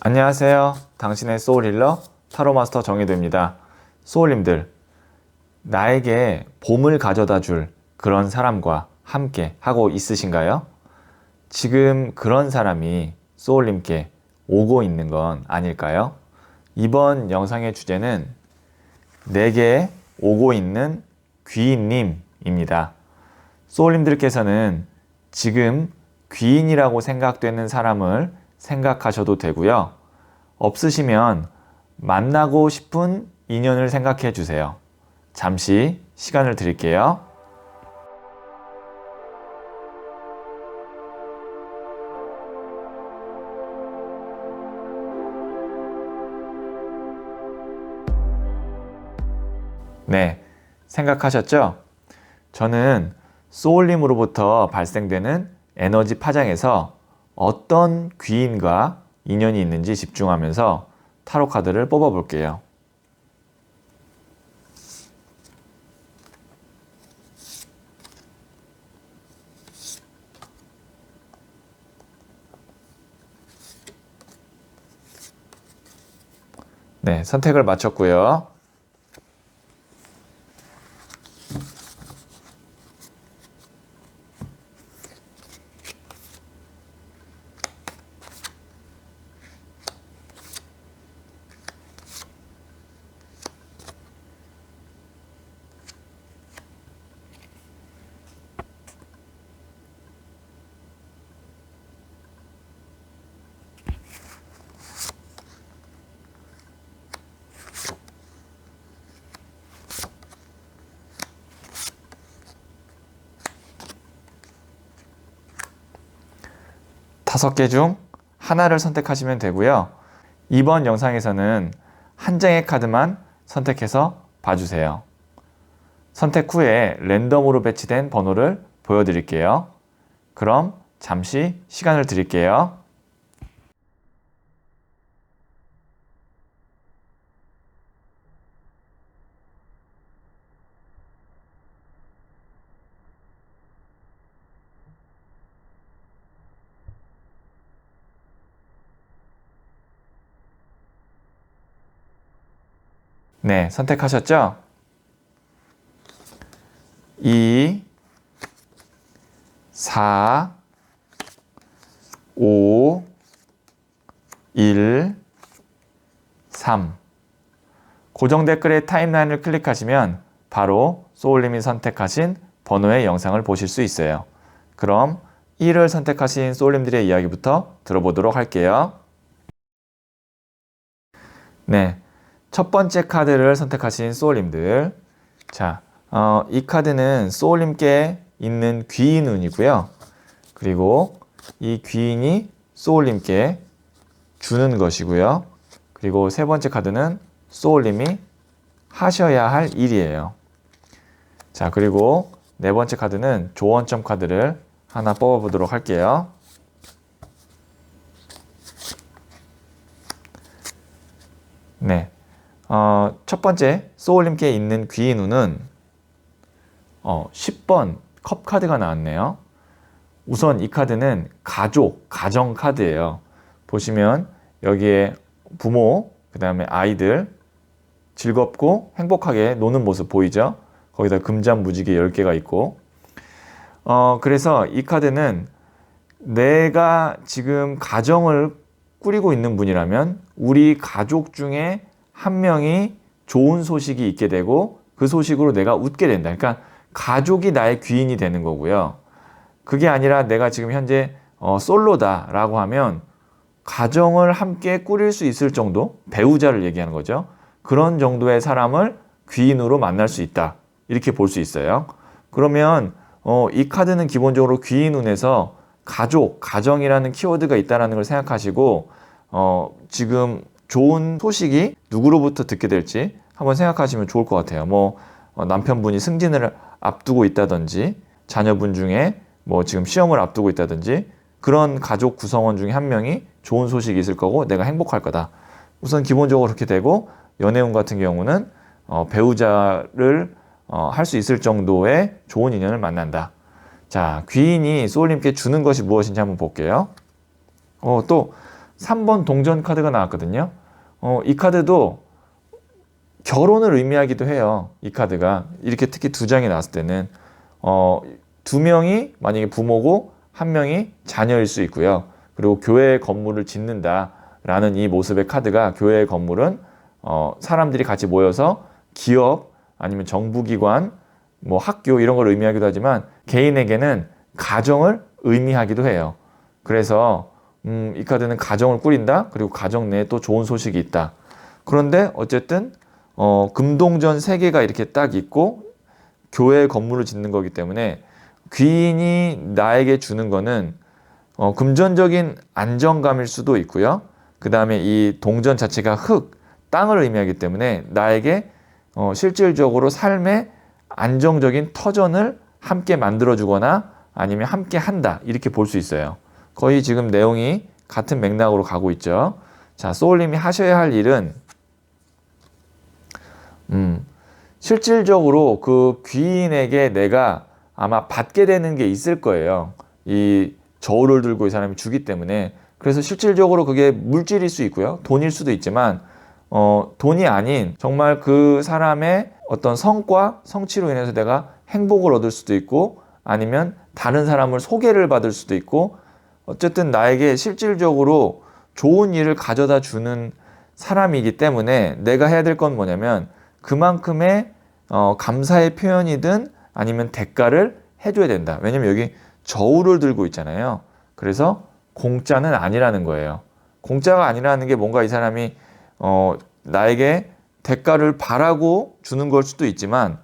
안녕하세요. 당신의 소울힐러 타로마스터 정혜도입니다. 소울님들, 나에게 봄을 가져다 줄 그런 사람과 함께 하고 있으신가요? 지금 그런 사람이 소울님께 오고 있는 건 아닐까요? 이번 영상의 주제는 내게 오고 있는 귀인님입니다. 소울님들께서는 지금 귀인이라고 생각되는 사람을 생각하셔도 되고요. 없으시면 만나고 싶은 인연을 생각해 주세요. 잠시 시간을 드릴게요. 네, 생각하셨죠? 저는 소울님으로부터 발생되는 에너지 파장에서 어떤 귀인과 인연이 있는지 집중하면서 타로 카드를 뽑아 볼게요. 네, 선택을 마쳤고요. 다섯 개 중 하나를 선택하시면 되고요. 이번 영상에서는 한 장의 카드만 선택해서 봐주세요. 선택 후에 랜덤으로 배치된 번호를 보여드릴게요. 그럼 잠시 시간을 드릴게요. 네, 선택하셨죠? 2, 4, 5, 1, 3. 고정 댓글의 타임라인을 클릭하시면 바로 소울님이 선택하신 번호의 영상을 보실 수 있어요. 그럼 1을 선택하신 소울님들의 이야기부터 들어보도록 할게요. 네, 첫 번째 카드를 선택하신 소울님들. 자, 이 카드는 소울님께 있는 귀인운이고요. 그리고 이 귀인이 소울님께 주는 것이고요. 그리고 세 번째 카드는 소울님이 하셔야 할 일이에요. 자, 그리고 네 번째 카드는 조언점 카드를 하나 뽑아보도록 할게요. 네. 첫 번째 소울님께 있는 귀인운은 10번 컵 카드가 나왔네요. 우선 이 카드는 가족, 가정 카드예요. 보시면 여기에 부모, 그 다음에 아이들 즐겁고 행복하게 노는 모습 보이죠? 거기다 금잔무지개 10개가 있고 그래서 이 카드는 내가 지금 가정을 꾸리고 있는 분이라면 우리 가족 중에 한 명이 좋은 소식이 있게 되고 그 소식으로 내가 웃게 된다. 그러니까 가족이 나의 귀인이 되는 거고요. 그게 아니라 내가 지금 현재 솔로다라고 하면 가정을 함께 꾸릴 수 있을 정도, 배우자를 얘기하는 거죠. 그런 정도의 사람을 귀인으로 만날 수 있다. 이렇게 볼 수 있어요. 그러면 이 카드는 기본적으로 귀인운에서 가족, 가정이라는 키워드가 있다는 걸 생각하시고 지금 좋은 소식이 누구로부터 듣게 될지 한번 생각하시면 좋을 것 같아요. 남편분이 승진을 앞두고 있다든지 자녀분 중에 지금 시험을 앞두고 있다든지 그런 가족 구성원 중에 한 명이 좋은 소식이 있을 거고 내가 행복할 거다. 우선 기본적으로 그렇게 되고 연애운 같은 경우는 배우자를 할 수 있을 정도의 좋은 인연을 만난다. 자, 귀인이 소울님께 주는 것이 무엇인지 한번 볼게요. 또 3번 동전 카드가 나왔거든요. 이 카드도 결혼을 의미하기도 해요. 이 카드가 이렇게 특히 두 장이 나왔을 때는 두 명이 만약에 부모고 한 명이 자녀일 수 있고요. 그리고 교회 건물을 짓는다라는 이 모습의 카드가, 교회 건물은 사람들이 같이 모여서 기업 아니면 정부기관, 뭐 학교 이런 걸 의미하기도 하지만 개인에게는 가정을 의미하기도 해요. 그래서 이 카드는 가정을 꾸린다. 그리고 가정 내에 또 좋은 소식이 있다. 그런데 어쨌든 금동전 3개가 이렇게 딱 있고 교회 건물을 짓는 거기 때문에 귀인이 나에게 주는 거는 금전적인 안정감일 수도 있고요. 그 다음에 이 동전 자체가 땅을 의미하기 때문에 나에게 실질적으로 삶의 안정적인 터전을 함께 만들어주거나 아니면 함께 한다, 이렇게 볼 수 있어요. 거의 지금 내용이 같은 맥락으로 가고 있죠. 자, 소울님이 하셔야 할 일은 실질적으로 그 귀인에게 내가 아마 받게 되는 게 있을 거예요. 이 저울을 들고 이 사람이 주기 때문에. 그래서 실질적으로 그게 물질일 수 있고요. 돈일 수도 있지만 돈이 아닌 정말 그 사람의 어떤 성과, 성취로 인해서 내가 행복을 얻을 수도 있고 아니면 다른 사람을 소개를 받을 수도 있고 어쨌든 나에게 실질적으로 좋은 일을 가져다 주는 사람이기 때문에 내가 해야 될 건 뭐냐면 그만큼의 감사의 표현이든 아니면 대가를 해줘야 된다. 왜냐면 여기 저울을 들고 있잖아요. 그래서 공짜는 아니라는 거예요. 공짜가 아니라는 게 뭔가 이 사람이 나에게 대가를 바라고 주는 걸 수도 있지만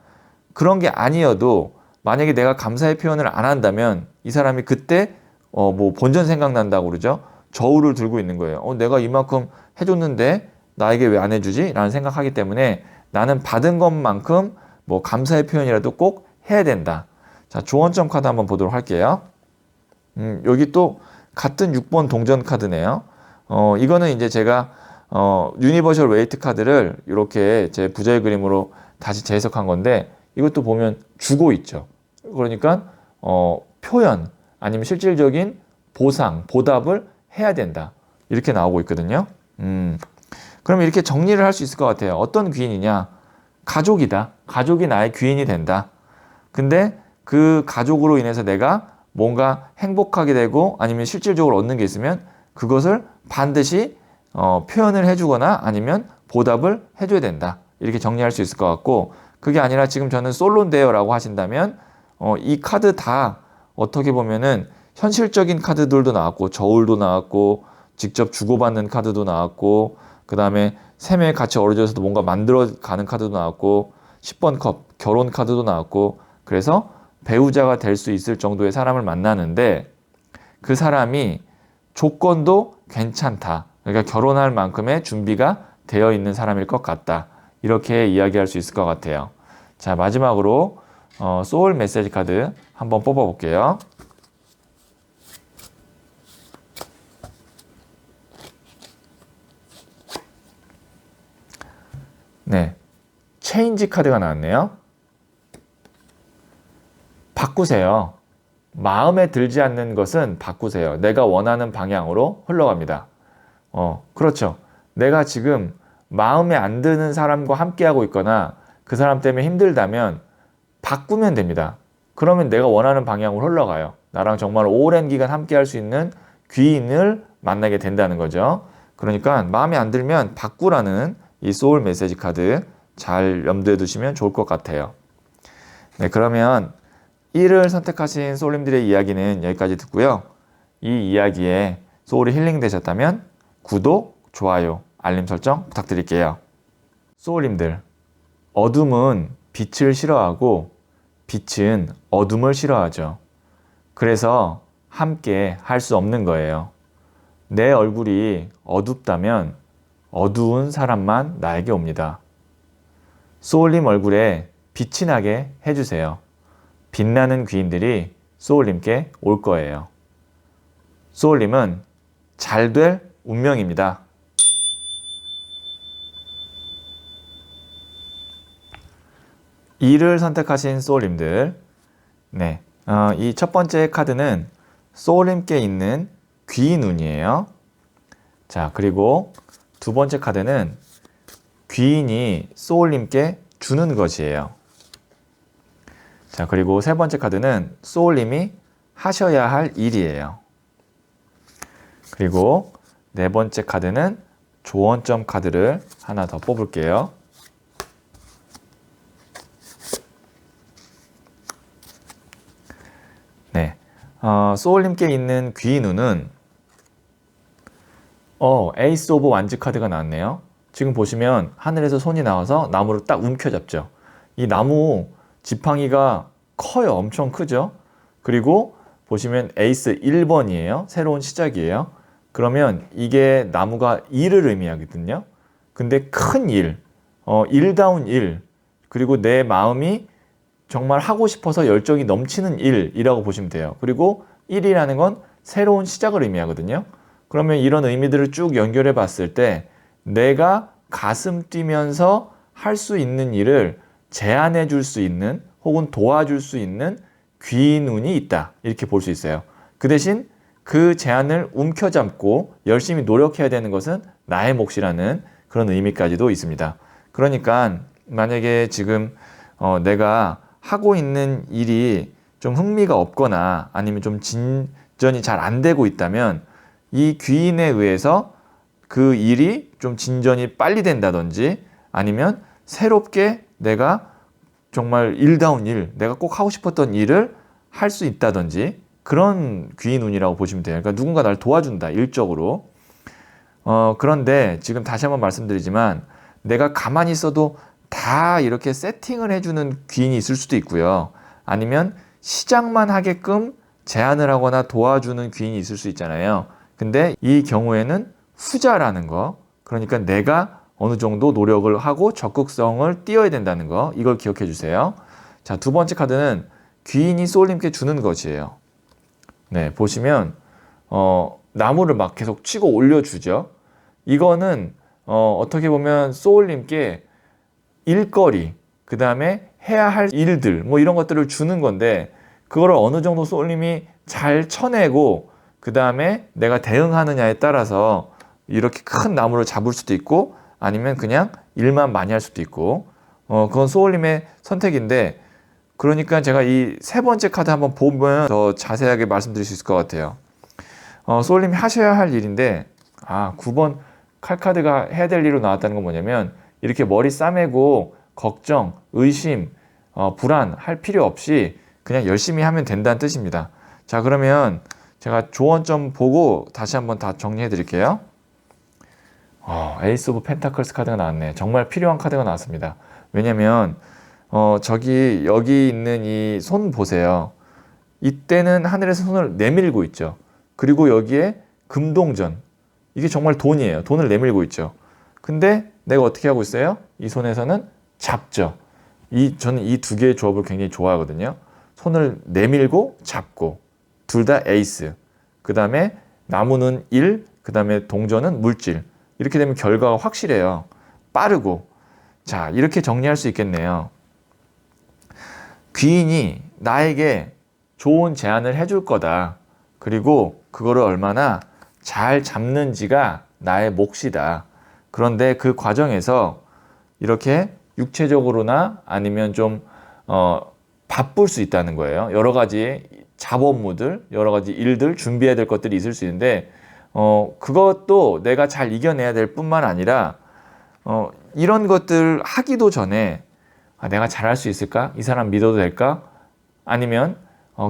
그런 게 아니어도 만약에 내가 감사의 표현을 안 한다면 이 사람이 그때 뭐 본전 생각난다고 그러죠. 저울을 들고 있는 거예요. 내가 이만큼 해줬는데 나에게 왜 안 해주지? 라는 생각하기 때문에 나는 받은 것만큼 뭐 감사의 표현이라도 꼭 해야 된다. 자, 조언점 카드 한번 보도록 할게요. 여기 또 같은 6번 동전 카드네요. 이거는 이제 제가 유니버셜 웨이트 카드를 이렇게 제 부자의 그림으로 다시 재해석한 건데 이것도 보면 주고 있죠. 그러니까 표현 아니면 실질적인 보상, 보답을 해야 된다. 이렇게 나오고 있거든요. 그럼 이렇게 정리를 할 수 있을 것 같아요. 어떤 귀인이냐? 가족이다. 가족이 나의 귀인이 된다. 근데 그 가족으로 인해서 내가 뭔가 행복하게 되고 아니면 실질적으로 얻는 게 있으면 그것을 반드시 표현을 해주거나 아니면 보답을 해줘야 된다. 이렇게 정리할 수 있을 것 같고 그게 아니라 지금 저는 솔로인데요 라고 하신다면 이 카드 다 어떻게 보면은 현실적인 카드들도 나왔고 저울도 나왔고 직접 주고받는 카드도 나왔고 그 다음에 셈에 같이 어우러져서도 뭔가 만들어가는 카드도 나왔고 10번 컵 결혼 카드도 나왔고 그래서 배우자가 될 수 있을 정도의 사람을 만나는데 그 사람이 조건도 괜찮다. 그러니까 결혼할 만큼의 준비가 되어 있는 사람일 것 같다. 이렇게 이야기할 수 있을 것 같아요. 자, 마지막으로 소울 메시지 카드 한번 뽑아 볼게요. 네, 체인지 카드가 나왔네요. 바꾸세요. 마음에 들지 않는 것은 바꾸세요. 내가 원하는 방향으로 흘러갑니다. 그렇죠. 내가 지금 마음에 안 드는 사람과 함께하고 있거나 그 사람 때문에 힘들다면 바꾸면 됩니다. 그러면 내가 원하는 방향으로 흘러가요. 나랑 정말 오랜 기간 함께할 수 있는 귀인을 만나게 된다는 거죠. 그러니까 마음에 안 들면 바꾸라는 이 소울 메시지 카드 잘 염두에 두시면 좋을 것 같아요. 네, 그러면 1을 선택하신 소울님들의 이야기는 여기까지 듣고요. 이 이야기에 소울이 힐링 되셨다면 구독, 좋아요, 알림 설정 부탁드릴게요. 소울님들, 어둠은 빛을 싫어하고 빛은 어둠을 싫어하죠. 그래서 함께 할 수 없는 거예요. 내 얼굴이 어둡다면 어두운 사람만 나에게 옵니다. 소울님 얼굴에 빛이 나게 해주세요. 빛나는 귀인들이 소울님께 올 거예요. 소울님은 잘 될 운명입니다. 이를 선택하신 소울님들, 네, 이 첫 번째 카드는 소울님께 있는 귀인 운이에요. 자, 그리고 두 번째 카드는 귀인이 소울님께 주는 것이에요. 자, 그리고 세 번째 카드는 소울님이 하셔야 할 일이에요. 그리고 네 번째 카드는 조언점 카드를 하나 더 뽑을게요. 네, 소울님께 있는 귀인운은 에이스 오브 완즈 카드가 나왔네요. 지금 보시면 하늘에서 손이 나와서 나무를 딱 움켜잡죠. 이 나무 지팡이가 커요. 엄청 크죠. 그리고 보시면 에이스 1번이에요. 새로운 시작이에요. 그러면 이게 나무가 일을 의미하거든요. 근데 큰 일, 일다운 일, 그리고 내 마음이 정말 하고 싶어서 열정이 넘치는 일이라고 보시면 돼요. 그리고 1이라는 건 새로운 시작을 의미하거든요. 그러면 이런 의미들을 쭉 연결해 봤을 때 내가 가슴 뛰면서 할 수 있는 일을 제안해 줄 수 있는 혹은 도와줄 수 있는 귀인운이 있다. 이렇게 볼 수 있어요. 그 대신 그 제안을 움켜잡고 열심히 노력해야 되는 것은 나의 몫이라는 그런 의미까지도 있습니다. 그러니까 만약에 지금 내가 하고 있는 일이 좀 흥미가 없거나 아니면 좀 진전이 잘 안 되고 있다면 이 귀인에 의해서 그 일이 좀 진전이 빨리 된다든지 아니면 새롭게 내가 정말 일다운 일, 내가 꼭 하고 싶었던 일을 할 수 있다든지 그런 귀인운이라고 보시면 돼요. 그러니까 누군가 날 도와준다, 일적으로. 그런데 지금 다시 한번 말씀드리지만 내가 가만히 있어도 다 이렇게 세팅을 해주는 귀인이 있을 수도 있고요. 아니면 시작만 하게끔 제안을 하거나 도와주는 귀인이 있을 수 있잖아요. 근데 이 경우에는 후자라는 거, 그러니까 내가 어느 정도 노력을 하고 적극성을 띄어야 된다는 거, 이걸 기억해 주세요. 자, 두 번째 카드는 귀인이 소울님께 주는 것이에요. 네, 보시면 나무를 막 계속 치고 올려주죠. 이거는 어떻게 보면 소울님께 일거리, 그 다음에 해야 할 일들, 뭐 이런 것들을 주는 건데 그거를 어느 정도 소울님이 잘 쳐내고 그 다음에 내가 대응하느냐에 따라서 이렇게 큰 나무를 잡을 수도 있고 아니면 그냥 일만 많이 할 수도 있고 그건 소울님의 선택인데, 그러니까 제가 이 세 번째 카드 한번 보면 더 자세하게 말씀드릴 수 있을 것 같아요. 소울님이 하셔야 할 일인데 9번 칼카드가 해야 될 일로 나왔다는 건 뭐냐면 이렇게 머리 싸매고 걱정, 의심, 불안 할 필요 없이 그냥 열심히 하면 된다는 뜻입니다. 자, 그러면 제가 조언점 보고 다시 한번 다 정리해 드릴게요. 에이스 오브 펜타클스 카드가 나왔네. 정말 필요한 카드가 나왔습니다. 왜냐면 여기 있는 이 손 보세요. 이때는 하늘에서 손을 내밀고 있죠. 그리고 여기에 금동전, 이게 정말 돈이에요. 돈을 내밀고 있죠. 근데 내가 어떻게 하고 있어요? 이 손에서는 잡죠. 저는 이 두 개의 조합을 굉장히 좋아하거든요. 손을 내밀고 잡고, 둘 다 에이스. 그 다음에 나무는 일, 그 다음에 동전은 물질. 이렇게 되면 결과가 확실해요. 빠르고. 자, 이렇게 정리할 수 있겠네요. 귀인이 나에게 좋은 제안을 해줄 거다. 그리고 그거를 얼마나 잘 잡는지가 나의 몫이다. 그런데 그 과정에서 이렇게 육체적으로나 아니면 좀 바쁠 수 있다는 거예요. 여러 가지 잡업무들, 여러 가지 일들, 준비해야 될 것들이 있을 수 있는데 그것도 내가 잘 이겨내야 될 뿐만 아니라 이런 것들 하기도 전에 내가 잘할 수 있을까? 이 사람 믿어도 될까? 아니면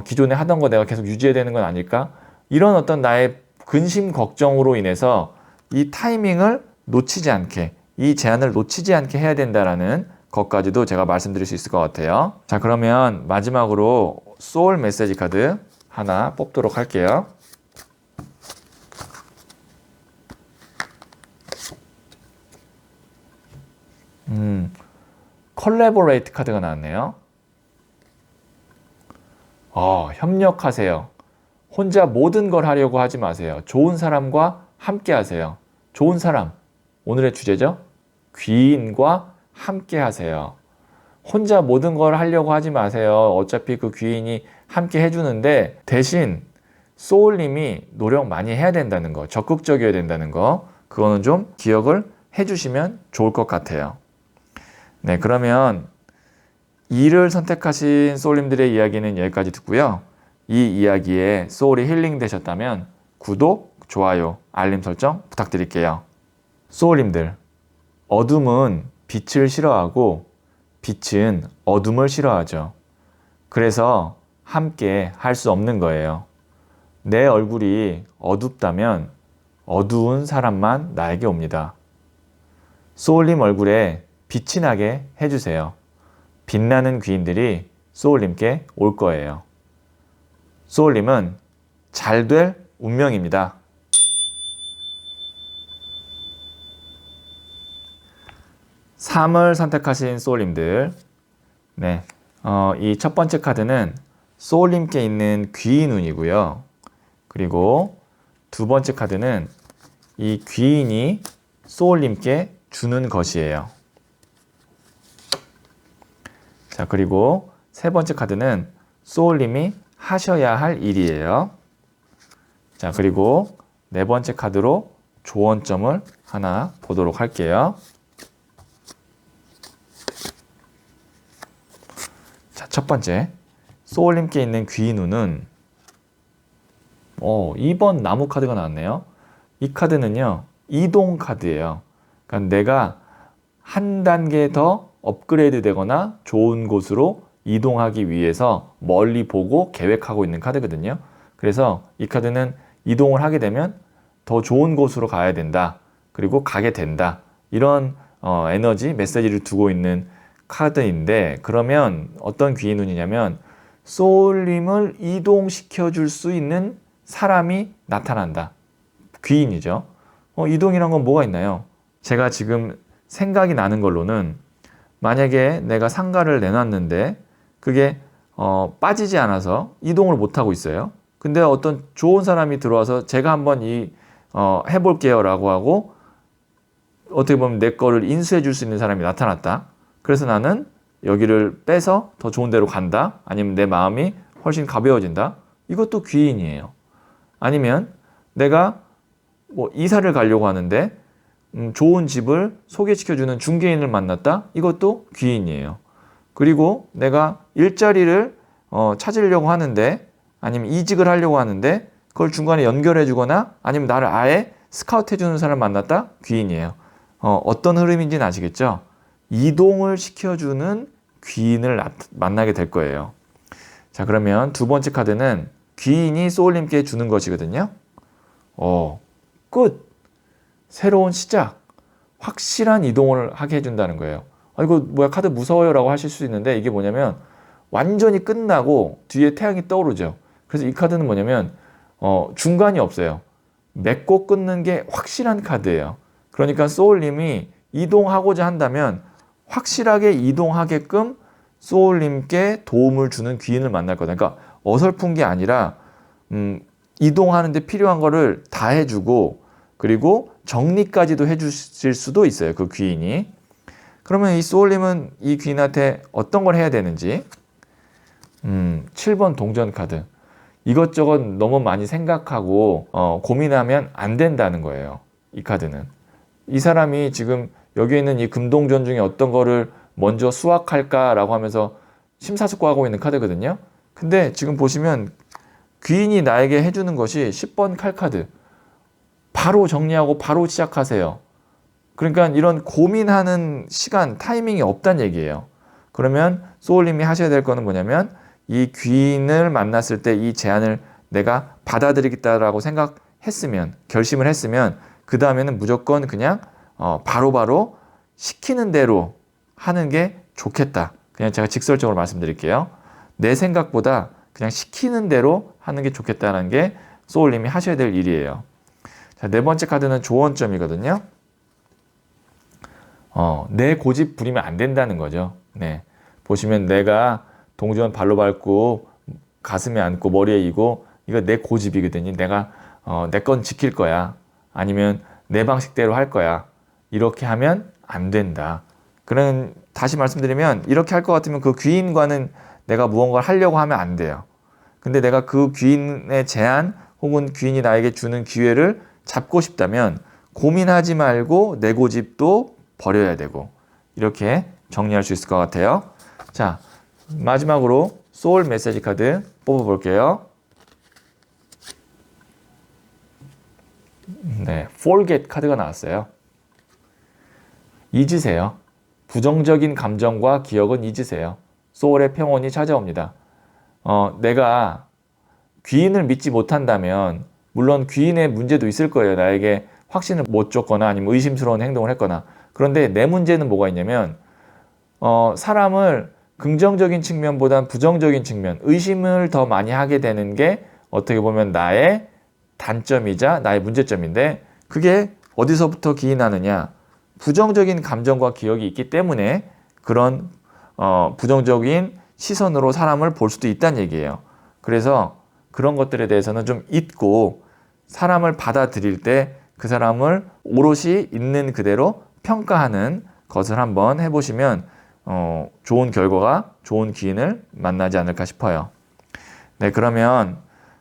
기존에 하던 거 내가 계속 유지해야 되는 건 아닐까? 이런 어떤 나의 근심 걱정으로 인해서 이 타이밍을 놓치지 않게, 이 제안을 놓치지 않게 해야 된다라는 것까지도 제가 말씀드릴 수 있을 것 같아요. 자, 그러면 마지막으로 소울 메시지 카드 하나 뽑도록 할게요. 컬래보레이트 카드가 나왔네요. 협력하세요. 혼자 모든 걸 하려고 하지 마세요. 좋은 사람과 함께 하세요. 좋은 사람, 오늘의 주제죠. 귀인과 함께 하세요. 혼자 모든 걸 하려고 하지 마세요. 어차피 그 귀인이 함께 해주는데 대신 소울님이 노력 많이 해야 된다는 거, 적극적이어야 된다는 거, 그거는 좀 기억을 해주시면 좋을 것 같아요. 네, 그러면 2를 선택하신 소울님들의 이야기는 여기까지 듣고요. 이 이야기에 소울이 힐링 되셨다면 구독, 좋아요, 알림 설정 부탁드릴게요. 소울님들, 어둠은 빛을 싫어하고 빛은 어둠을 싫어하죠. 그래서 함께 할 수 없는 거예요. 내 얼굴이 어둡다면 어두운 사람만 나에게 옵니다. 소울님 얼굴에 빛이 나게 해주세요. 빛나는 귀인들이 소울님께 올 거예요. 소울님은 잘 될 운명입니다. 3을 선택하신 소울님들, 네, 이 첫 번째 카드는 소울님께 있는 귀인 운이고요. 그리고 두 번째 카드는 이 귀인이 소울님께 주는 것이에요. 자, 그리고 세 번째 카드는 소울님이 하셔야 할 일이에요. 자, 그리고 네 번째 카드로 조언점을 하나 보도록 할게요. 자, 첫 번째, 소울님께 있는 귀인운은 2번 나무 카드가 나왔네요. 이 카드는요, 이동 카드예요. 그러니까 내가 한 단계 더 업그레이드 되거나 좋은 곳으로 이동하기 위해서 멀리 보고 계획하고 있는 카드거든요. 그래서 이 카드는 이동을 하게 되면 더 좋은 곳으로 가야 된다. 그리고 가게 된다. 이런 에너지, 메시지를 두고 있는 카드인데, 그러면 어떤 귀인운이냐면 소울님을 이동시켜 줄 수 있는 사람이 나타난다. 귀인이죠. 이동이란 건 뭐가 있나요? 제가 지금 생각이 나는 걸로는 만약에 내가 상가를 내놨는데 그게 빠지지 않아서 이동을 못하고 있어요. 근데 어떤 좋은 사람이 들어와서 제가 한번 해볼게요 라고 하고 어떻게 보면 내 거를 인수해 줄 수 있는 사람이 나타났다. 그래서 나는 여기를 빼서 더 좋은 데로 간다. 아니면 내 마음이 훨씬 가벼워진다. 이것도 귀인이에요. 아니면 내가 이사를 가려고 하는데 좋은 집을 소개시켜주는 중개인을 만났다? 이것도 귀인이에요. 그리고 내가 일자리를 찾으려고 하는데 아니면 이직을 하려고 하는데 그걸 중간에 연결해 주거나 아니면 나를 아예 스카우트 해주는 사람을 만났다? 귀인이에요. 어떤 흐름인지는 아시겠죠? 이동을 시켜주는 귀인을 만나게 될 거예요. 자, 그러면 두 번째 카드는 귀인이 소울님께 주는 것이거든요. 끝! 새로운 시작! 확실한 이동을 하게 해준다는 거예요. 이거 뭐야, 카드 무서워요 라고 하실 수 있는데 이게 뭐냐면 완전히 끝나고 뒤에 태양이 떠오르죠. 그래서 이 카드는 뭐냐면 중간이 없어요. 맺고 끊는 게 확실한 카드예요. 그러니까 소울님이 이동하고자 한다면 확실하게 이동하게끔 소울님께 도움을 주는 귀인을 만날 거다. 그러니까 어설픈 게 아니라 이동하는 데 필요한 거를 다 해주고 그리고 정리까지도 해주실 수도 있어요. 그 귀인이. 그러면 이 소울님은 이 귀인한테 어떤 걸 해야 되는지 7번 동전 카드. 이것저것 너무 많이 생각하고 고민하면 안 된다는 거예요. 이 카드는. 이 사람이 지금 여기 있는 이 금동전 중에 어떤 거를 먼저 수확할까라고 하면서 심사숙고하고 있는 카드거든요. 근데 지금 보시면 귀인이 나에게 해주는 것이 10번 칼카드. 바로 정리하고 바로 시작하세요. 그러니까 이런 고민하는 시간, 타이밍이 없다는 얘기예요. 그러면 소울님이 하셔야 될 거는 뭐냐면 이 귀인을 만났을 때 이 제안을 내가 받아들이겠다라고 생각했으면, 결심을 했으면 그 다음에는 무조건 그냥 바로바로 시키는 대로 하는 게 좋겠다. 그냥 제가 직설적으로 말씀드릴게요. 내 생각보다 그냥 시키는 대로 하는 게 좋겠다는 게 소울님이 하셔야 될 일이에요. 자, 네 번째 카드는 조언점이거든요. 내 고집 부리면 안 된다는 거죠. 네. 보시면 내가 동전 발로 밟고 가슴에 안고 머리에 이고 이거 내 고집이거든요. 내가 내 건 지킬 거야. 아니면 내 방식대로 할 거야. 이렇게 하면 안 된다. 그런 다시 말씀드리면 이렇게 할 것 같으면 그 귀인과는 내가 무언가를 하려고 하면 안 돼요. 근데 내가 그 귀인의 제안 혹은 귀인이 나에게 주는 기회를 잡고 싶다면 고민하지 말고 내 고집도 버려야 되고, 이렇게 정리할 수 있을 것 같아요. 자, 마지막으로 소울 메시지 카드 뽑아볼게요. 네, forget 카드가 나왔어요. 잊으세요. 부정적인 감정과 기억은 잊으세요. 소울의 평온이 찾아옵니다. 내가 귀인을 믿지 못한다면, 물론 귀인의 문제도 있을 거예요. 나에게 확신을 못 줬거나 아니면 의심스러운 행동을 했거나. 그런데 내 문제는 뭐가 있냐면, 사람을 긍정적인 측면보단 부정적인 측면, 의심을 더 많이 하게 되는 게 어떻게 보면 나의 단점이자 나의 문제점인데, 그게 어디서부터 기인하느냐? 부정적인 감정과 기억이 있기 때문에 그런 부정적인 시선으로 사람을 볼 수도 있다는 얘기예요. 그래서 그런 것들에 대해서는 좀 잊고, 사람을 받아들일 때 그 사람을 오롯이 있는 그대로 평가하는 것을 한번 해보시면 좋은 결과가, 좋은 기인을 만나지 않을까 싶어요. 네, 그러면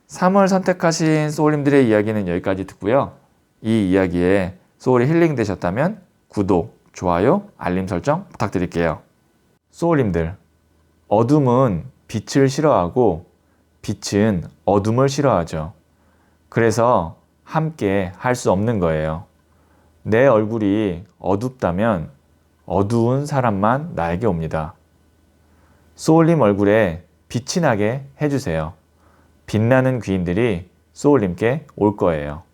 3월 선택하신 소울님들의 이야기는 여기까지 듣고요. 이 이야기에 소울이 힐링 되셨다면 구독, 좋아요, 알림 설정 부탁드릴게요. 소울님들, 어둠은 빛을 싫어하고 빛은 어둠을 싫어하죠. 그래서 함께 할 수 없는 거예요. 내 얼굴이 어둡다면 어두운 사람만 나에게 옵니다. 소울님 얼굴에 빛이 나게 해주세요. 빛나는 귀인들이 소울님께 올 거예요.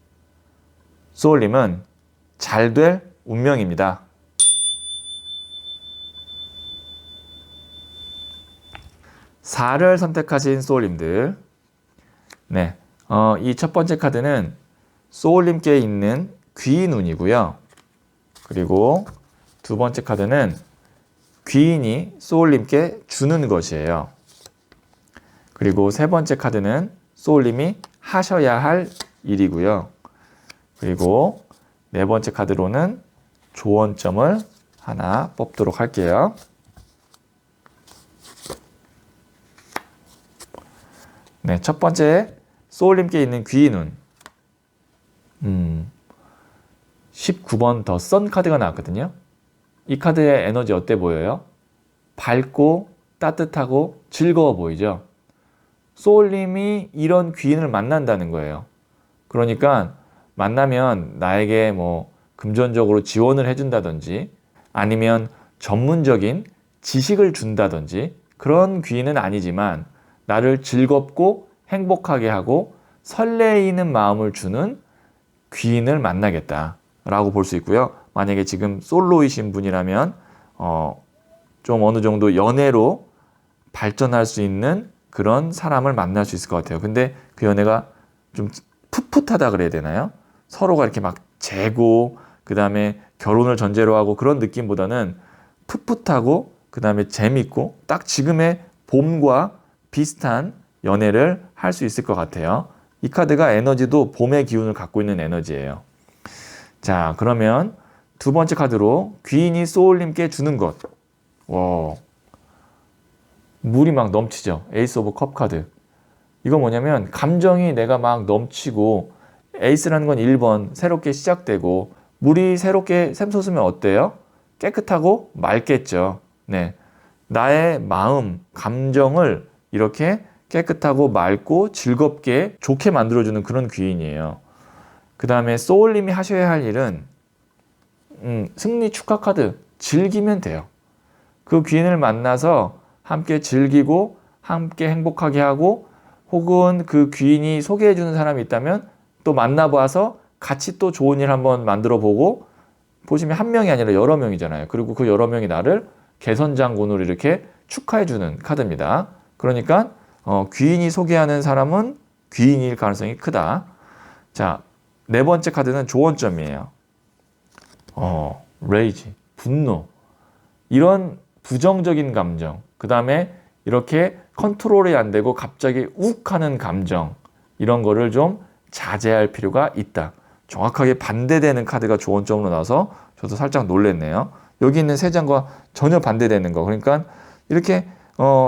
소울님은 잘 될 운명입니다. 4를 선택하신 소울님들, 네, 이 첫 번째 카드는 소울님께 있는 귀인 운이고요. 그리고 두 번째 카드는 귀인이 소울님께 주는 것이에요. 그리고 세 번째 카드는 소울님이 하셔야 할 일이고요. 그리고 네 번째 카드로는 조언점을 하나 뽑도록 할게요. 네, 첫 번째 소울님께 있는 귀인 운. 19번 더 선 카드가 나왔거든요. 이 카드의 에너지 어때 보여요? 밝고 따뜻하고 즐거워 보이죠? 소울님이 이런 귀인을 만난다는 거예요. 그러니까 만나면 나에게 뭐 금전적으로 지원을 해준다든지 아니면 전문적인 지식을 준다든지 그런 귀인은 아니지만 나를 즐겁고 행복하게 하고 설레이는 마음을 주는 귀인을 만나겠다라고 볼 수 있고요. 만약에 지금 솔로이신 분이라면 좀 어느 정도 연애로 발전할 수 있는 그런 사람을 만날 수 있을 것 같아요. 근데 그 연애가 좀 풋풋하다 그래야 되나요? 서로가 이렇게 막 재고 그 다음에 결혼을 전제로 하고 그런 느낌보다는 풋풋하고 그 다음에 재밌고 딱 지금의 봄과 비슷한 연애를 할 수 있을 것 같아요. 이 카드가 에너지도 봄의 기운을 갖고 있는 에너지예요. 자, 그러면 두 번째 카드로 귀인이 소울님께 주는 것. 와, 물이 막 넘치죠. 에이스 오브 컵 카드. 이거 뭐냐면 감정이 내가 막 넘치고 에이스라는 건 1번 새롭게 시작되고 물이 새롭게 샘솟으면 어때요? 깨끗하고 맑겠죠. 네, 나의 마음, 감정을 이렇게 깨끗하고 맑고 즐겁게 좋게 만들어주는 그런 귀인이에요. 그 다음에 소울님이 하셔야 할 일은 승리 축하 카드 즐기면 돼요. 그 귀인을 만나서 함께 즐기고 함께 행복하게 하고 혹은 그 귀인이 소개해주는 사람이 있다면 또 만나봐서 같이 또 좋은 일 한번 만들어 보고 보시면 한 명이 아니라 여러 명이잖아요. 그리고 그 여러 명이 나를 개선장군으로 이렇게 축하해주는 카드입니다. 그러니까 귀인이 소개하는 사람은 귀인일 가능성이 크다. 자, 네 번째 카드는 조언점이에요. 레이지, 분노. 이런 부정적인 감정, 그 다음에 이렇게 컨트롤이 안 되고 갑자기 욱 하는 감정, 이런 거를 좀 자제할 필요가 있다. 정확하게 반대되는 카드가 조언점으로 나와서 저도 살짝 놀랐네요. 여기 있는 세 장과 전혀 반대되는 거. 그러니까 이렇게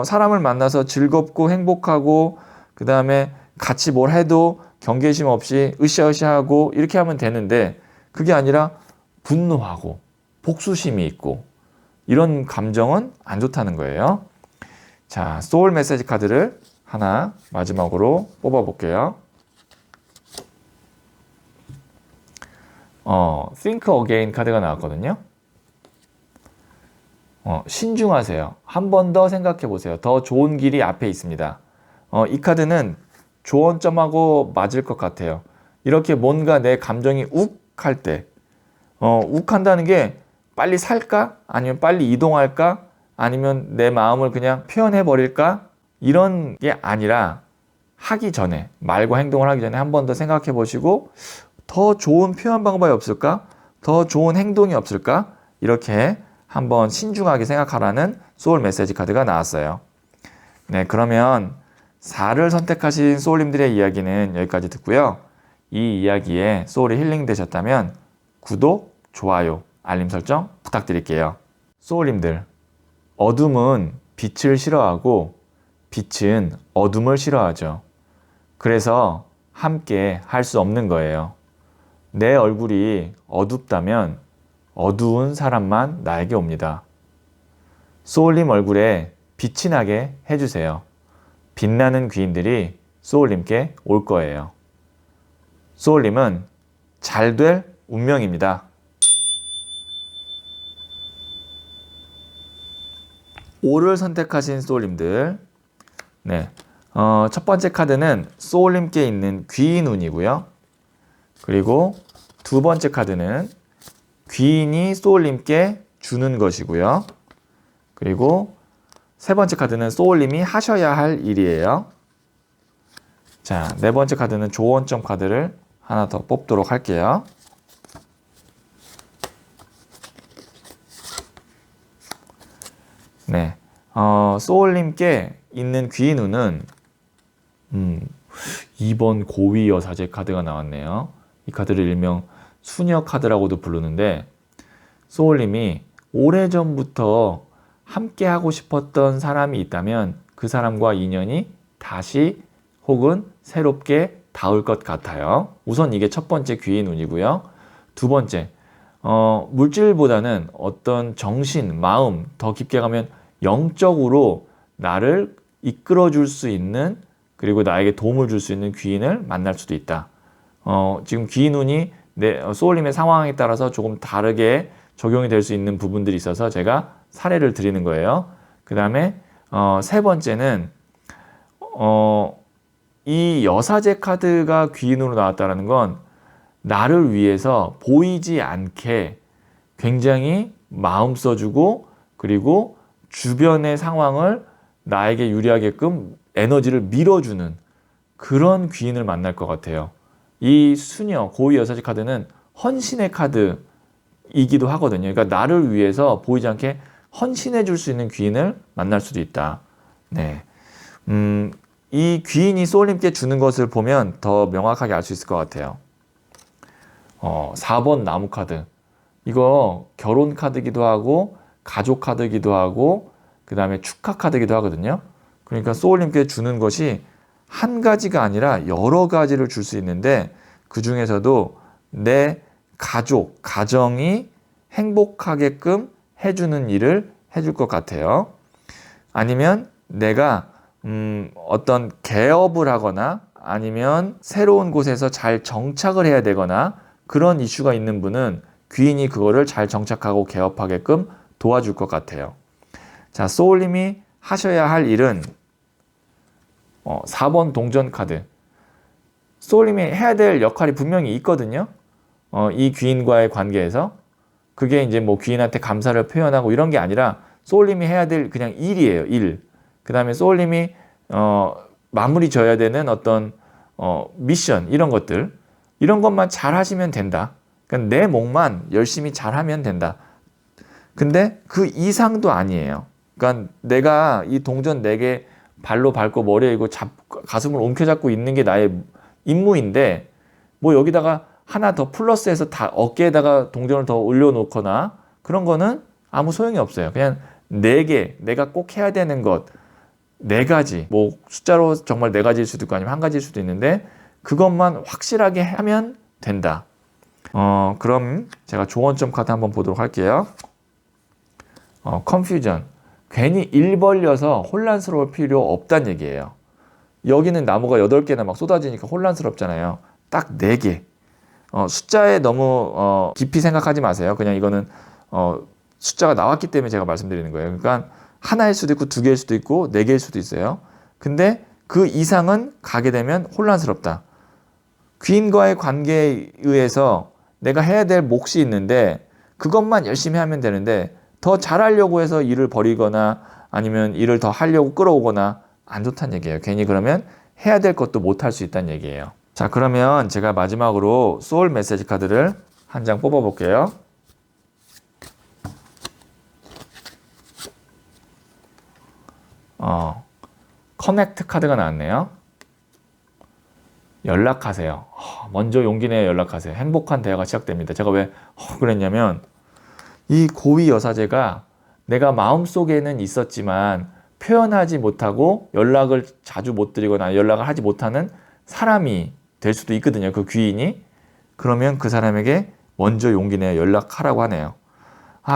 사람을 만나서 즐겁고 행복하고 그 다음에 같이 뭘 해도 경계심 없이 으쌰으쌰하고 이렇게 하면 되는데 그게 아니라 분노하고 복수심이 있고 이런 감정은 안 좋다는 거예요. 자, 소울 메시지 카드를 하나 마지막으로 뽑아 볼게요. Think Again 카드가 나왔거든요. 신중하세요. 한 번 더 생각해 보세요. 더 좋은 길이 앞에 있습니다. 이 카드는 조언점하고 맞을 것 같아요. 이렇게 뭔가 내 감정이 욱 할 때, 욱 한다는 게 빨리 살까? 아니면 빨리 이동할까? 아니면 내 마음을 그냥 표현해 버릴까? 이런 게 아니라 하기 전에, 말과 행동을 하기 전에 한 번 더 생각해 보시고 더 좋은 표현 방법이 없을까? 더 좋은 행동이 없을까? 이렇게 한번 신중하게 생각하라는 소울 메시지 카드가 나왔어요. 네, 그러면 4를 선택하신 소울님들의 이야기는 여기까지 듣고요. 이 이야기에 소울이 힐링 되셨다면 구독, 좋아요, 알림 설정 부탁드릴게요. 소울님들, 어둠은 빛을 싫어하고 빛은 어둠을 싫어하죠. 그래서 함께 할 수 없는 거예요. 내 얼굴이 어둡다면 어두운 사람만 나에게 옵니다. 소울님 얼굴에 빛이 나게 해주세요. 빛나는 귀인들이 소울님께 올 거예요. 소울님은 잘 될 운명입니다. 5를 선택하신 소울님들, 네, 첫 번째 카드는 소울님께 있는 귀인 운이고요. 그리고 두 번째 카드는 귀인이 소울님께 주는 것이고요. 그리고 세 번째 카드는 소울님이 하셔야 할 일이에요. 자, 네 번째 카드는 조언점 카드를 하나 더 뽑도록 할게요. 네, 소울님께 있는 귀인 운은 2번 고위 여사제 카드가 나왔네요. 이 카드를 일명 수녀 카드라고도 부르는데 소울님이 오래전부터 함께 하고 싶었던 사람이 있다면 그 사람과 인연이 다시 혹은 새롭게 닿을 것 같아요. 우선 이게 첫 번째 귀인 운이고요. 두 번째, 물질보다는 어떤 정신, 마음, 더 깊게 가면 영적으로 나를 이끌어 줄 수 있는, 그리고 나에게 도움을 줄 수 있는 귀인을 만날 수도 있다. 지금 귀인 운이 소울님의 상황에 따라서 조금 다르게 적용이 될 수 있는 부분들이 있어서 제가 사례를 드리는 거예요. 그 다음에 세 번째는 이 여사제 카드가 귀인으로 나왔다는 건 나를 위해서 보이지 않게 굉장히 마음 써주고, 그리고 주변의 상황을 나에게 유리하게끔 에너지를 밀어주는 그런 귀인을 만날 것 같아요. 이 수녀, 고위 여사제 카드는 헌신의 카드이기도 하거든요. 그러니까 나를 위해서 보이지 않게 헌신해 줄 수 있는 귀인을 만날 수도 있다. 네. 이 귀인이 소울님께 주는 것을 보면 더 명확하게 알 수 있을 것 같아요. 4번 나무 카드. 이거 결혼 카드기도 하고, 가족 카드기도 하고, 그 다음에 축하 카드기도 하거든요. 그러니까 소울님께 주는 것이 한 가지가 아니라 여러 가지를 줄 수 있는데, 그 중에서도 내 가족, 가정이 행복하게끔 해주는 일을 해줄 것 같아요. 아니면 내가 어떤 개업을 하거나 아니면 새로운 곳에서 잘 정착을 해야 되거나 그런 이슈가 있는 분은 귀인이 그거를 잘 정착하고 개업하게끔 도와줄 것 같아요. 자, 소울님이 하셔야 할 일은 4번 동전 카드. 소울님이 해야 될 역할이 분명히 있거든요. 이 귀인과의 관계에서. 그게 이제 뭐 귀인한테 감사를 표현하고 이런 게 아니라 소울님이 해야 될 그냥 일이에요, 일. 그 다음에 소울님이 마무리 져야 되는 어떤 미션, 이런 것들, 이런 것만 잘 하시면 된다. 그러니까 내 몫만 열심히 잘 하면 된다. 근데 그 이상도 아니에요. 그러니까 내가 이 동전 4개 발로 밟고 머리에 이고 가슴을 움켜잡고 있는 게 나의 임무인데, 뭐 여기다가 하나 더 플러스해서 다 어깨에다가 동전을 더 올려놓거나 그런 거는 아무 소용이 없어요. 그냥 4개, 내가 꼭 해야 되는 것 4가지, 뭐 숫자로 정말 4가지일 수도 있고 아니면 1가지일 수도 있는데 그것만 확실하게 하면 된다. 그럼 제가 조언점 카드 한번 보도록 할게요. confusion. 괜히 일 벌려서 혼란스러울 필요 없다는 얘기예요. 여기는 나무가 8개나 막 쏟아지니까 혼란스럽잖아요. 딱 4개. 숫자에 너무 깊이 생각하지 마세요. 그냥 이거는 숫자가 나왔기 때문에 제가 말씀드리는 거예요. 그러니까 하나일 수도 있고 2개일 수도 있고 4개일 수도 있어요. 근데 그 이상은 가게 되면 혼란스럽다. 귀인과의 관계에 의해서 내가 해야 될 몫이 있는데 그것만 열심히 하면 되는데 더 잘하려고 해서 일을 버리거나 아니면 일을 더 하려고 끌어오거나 안 좋다는 얘기예요. 괜히 그러면 해야 될 것도 못 할 수 있다는 얘기예요. 자, 그러면 제가 마지막으로 소울 메시지 카드를 한 장 뽑아 볼게요. 커넥트 카드가 나왔네요. 연락하세요. 먼저 용기 내어 연락하세요. 행복한 대화가 시작됩니다. 제가 왜 그랬냐면 이 고위 여사제가 내가 마음속에는 있었지만 표현하지 못하고 연락을 자주 못 드리거나 연락을 하지 못하는 사람이 될 수도 있거든요. 그 귀인이. 그러면 그 사람에게 먼저 용기 내어 연락하라고 하네요.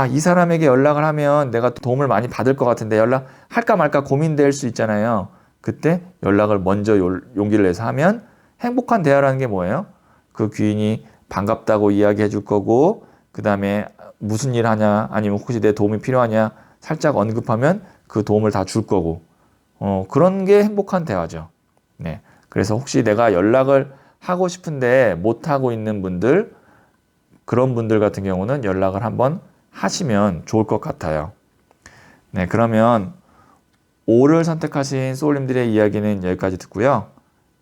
이 사람에게 연락을 하면 내가 도움을 많이 받을 것 같은데 연락할까 말까 고민될 수 있잖아요. 그때 연락을 먼저 용기를 내서 하면 행복한 대화라는 게 뭐예요? 그 귀인이 반갑다고 이야기해 줄 거고 그 다음에 무슨 일 하냐 아니면 혹시 내 도움이 필요하냐 살짝 언급하면 그 도움을 다 줄 거고 그런 게 행복한 대화죠. 네. 그래서 혹시 내가 연락을 하고 싶은데 못하고 있는 분들 그런 분들 같은 경우는 연락을 한번 하시면 좋을 것 같아요. 네, 그러면 5를 선택하신 소울님들의 이야기는 여기까지 듣고요.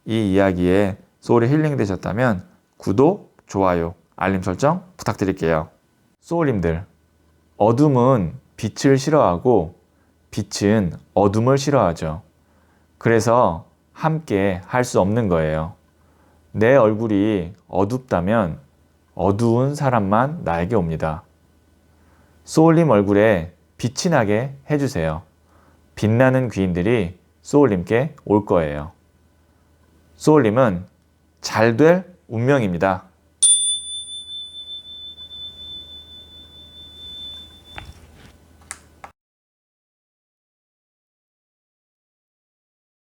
이 이야기에 소울이 힐링 되셨다면 구독, 좋아요, 알림 설정 부탁드릴게요. 소울님들, 어둠은 빛을 싫어하고 빛은 어둠을 싫어하죠. 그래서 함께 할 수 없는 거예요. 내 얼굴이 어둡다면 어두운 사람만 나에게 옵니다. 소울님 얼굴에 빛이 나게 해주세요. 빛나는 귀인들이 소울님께 올 거예요. 소울님은 잘 될 운명입니다.